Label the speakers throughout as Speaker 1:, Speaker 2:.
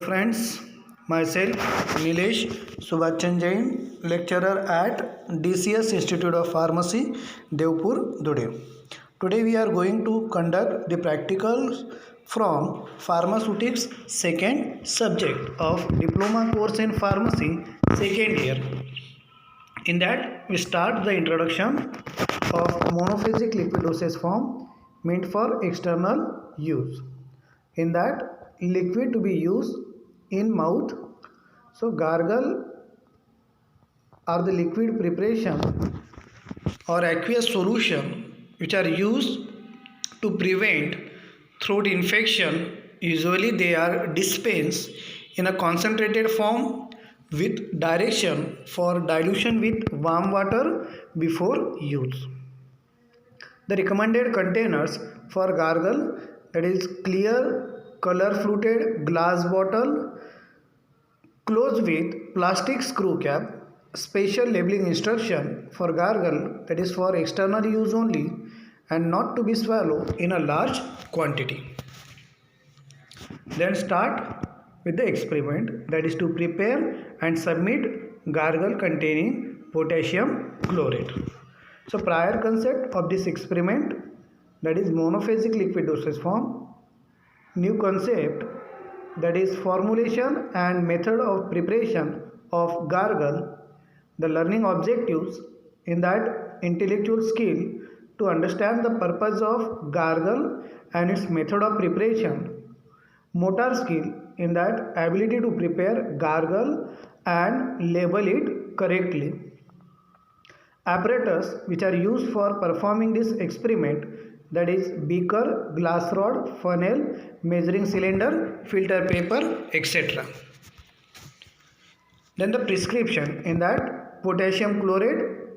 Speaker 1: Friends, myself Nilesh Subhachan Jain, lecturer at DCS Institute of Pharmacy, Devpur, Dhude. Today we are going to conduct the practicals from pharmaceutics second subject of diploma course in pharmacy second year. In that we start the introduction of monophasic liquid dosage form meant for external use. In that liquid to be used in mouth, so gargle are the liquid preparation or aqueous solution which are used to prevent throat infection. Usually they are dispensed in a concentrated form with direction for dilution with warm water before use. The recommended containers for gargle, that is clear color fluted glass bottle closed with plastic screw cap. Special labeling instruction for gargle, that is for external use only and not to be swallowed in a large quantity. Then start with the experiment, that is to prepare and submit gargle containing potassium chlorate. So prior concept of this experiment, that is monophasic liquid dosage form. New concept, that is formulation and method of preparation of gargle. The learning objectives, in that intellectual skill to understand the purpose of gargle and its method of preparation. Motor skill, in that ability to prepare gargle and label it correctly. Apparatus which are used for performing this experiment, that is beaker, glass rod, funnel, measuring cylinder, filter paper, etc. Then the prescription, in that potassium chlorate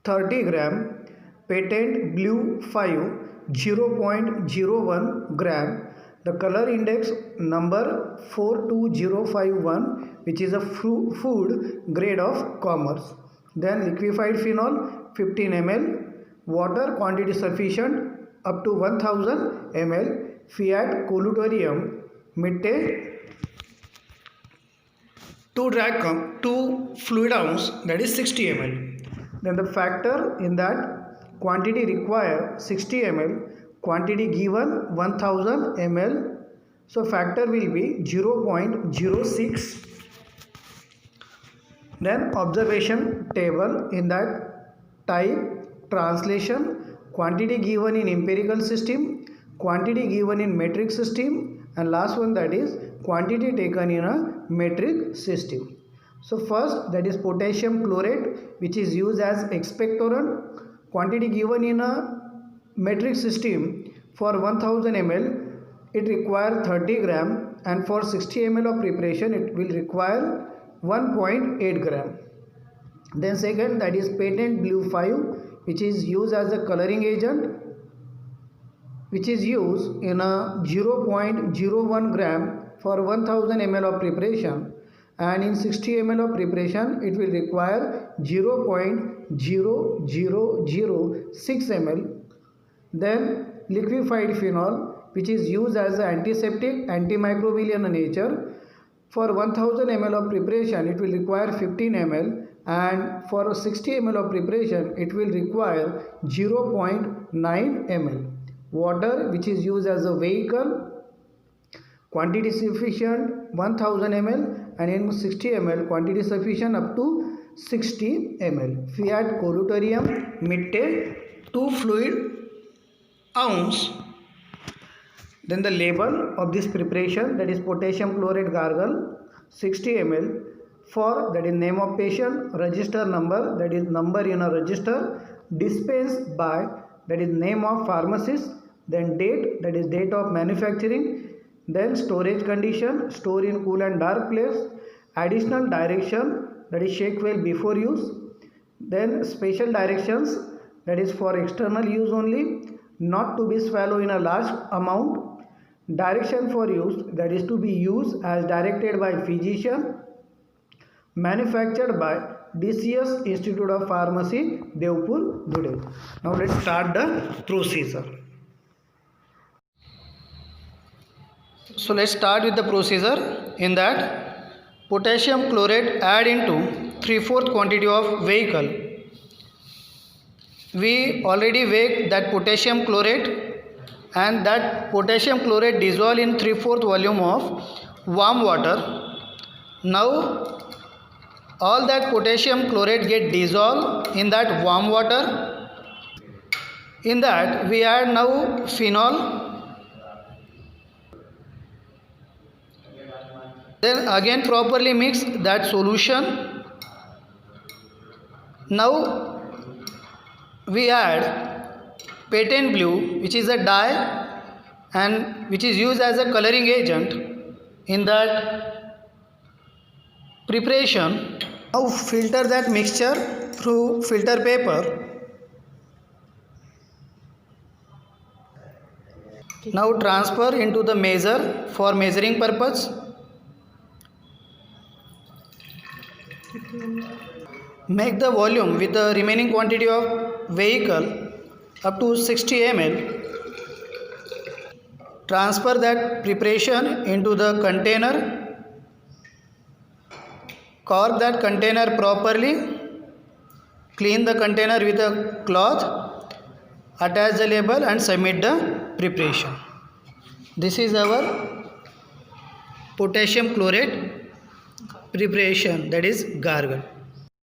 Speaker 1: 30 gram, patent blue 5 0.01 gram, the color index number 42051, which is a food grade of commerce. Then liquefied phenol 15 ml, water quantity sufficient up to 1000 ml, fiat colutorium mitte 2 fluid ounce, that is 60 ml. Then the factor, in that quantity required 60 ml, quantity given 1000 ml, so factor will be 0.06. Then observation table, in that type, translation, quantity given in empirical system, quantity given in metric system, and last one, that is quantity taken in a metric system. So first, that is potassium chlorate, which is used as expectorant. Quantity given in a metric system, for 1000 ml it requires 30 gram, and for 60 ml of preparation it will require 1.8 gram. Then second, that is patent blue 5, which is used as a coloring agent, which is used in a 0.01 gram for 1000 ml of preparation, and in 60 ml of preparation it will require 0.0006 ml. Then liquefied phenol, which is used as an antiseptic, antimicrobial in nature. For 1000 ml of preparation it will require 15 ml, and for 60 ml of preparation it will require 0.9 ml. Water, which is used as a vehicle, quantity sufficient 1000 ml, and in 60 ml quantity sufficient up to 60 ml. Fiat colutorium mitte 2 fluid ounce. Then the label of this preparation, that is potassium chlorate gargle 60 ml, for, that is name of patient, register number, that is number in a register, dispensed by, that is name of pharmacist, then date, that is date of manufacturing, then storage condition, store in cool and dark place, additional direction, that is shake well before use, then special directions, that is for external use only, not to be swallowed in a large amount, direction for use, that is to be used as directed by physician, manufactured by DCS Institute of Pharmacy, Devpur, Dhude. Now let's start the procedure. So let's start with the procedure. In that, potassium chlorate add into 3/4 quantity of vehicle. We already weighed that potassium chlorate, and that potassium chlorate dissolve in 3/4 volume of warm water. Now all that potassium chlorate get dissolved in that warm water. In that we add now phenol. Then again properly mix that solution. Now we add patent blue, which is a dye and which is used as a coloring agent in that preparation. Now filter that mixture through filter paper. Now transfer into the measure for measuring purpose. Make the volume with the remaining quantity of vehicle up to 60 ml. Transfer that preparation into the container. Cork that container properly. Clean the container with a cloth. Attach the label and submit the preparation. This is our potassium chlorate preparation, that is gargle.